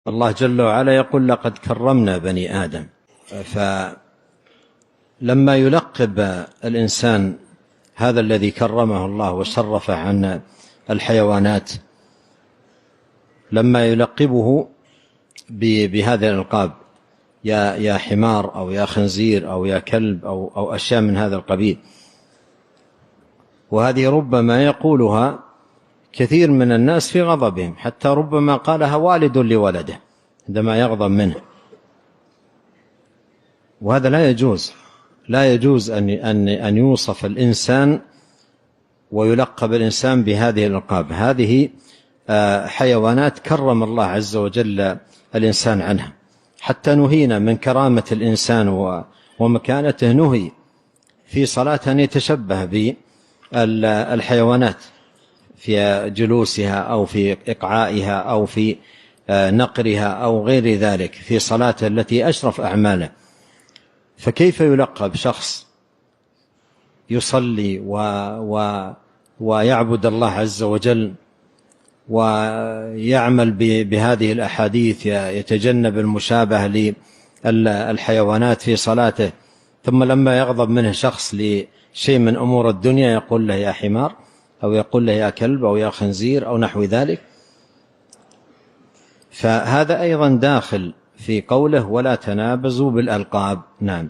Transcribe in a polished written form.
الله جل وعلا يقول لقد كرمنا بني آدم. فلما يلقب الإنسان هذا الذي كرمه الله وشرفه عن الحيوانات، لما يلقبه بهذه الألقاب، يا حمار أو يا خنزير أو يا كلب أو أشياء من هذا القبيل، وهذه ربما يقولها كثير من الناس في غضبهم، حتى ربما قالها والد لولده عندما يغضب منه، وهذا لا يجوز أن يوصف الإنسان ويلقب الإنسان بهذه الألقاب. هذه حيوانات كرم الله عز وجل الإنسان عنها، حتى نهينا من كرامة الإنسان ومكانته، نهي في صلاة أن يتشبه بالحيوانات في جلوسها أو في إقعائها أو في نقرها أو غير ذلك في صلاة التي أشرف أعماله. فكيف يلقب شخص يصلي ويعبد الله عز وجل ويعمل بهذه الأحاديث، يتجنب المشابهة للحيوانات في صلاته، ثم لما يغضب منه شخص لشيء من أمور الدنيا يقول له يا حمار أو يقول له يا كلب أو يا خنزير أو نحو ذلك؟ فهذا أيضا داخل في قوله ولا تنابزوا بالألقاب. نعم.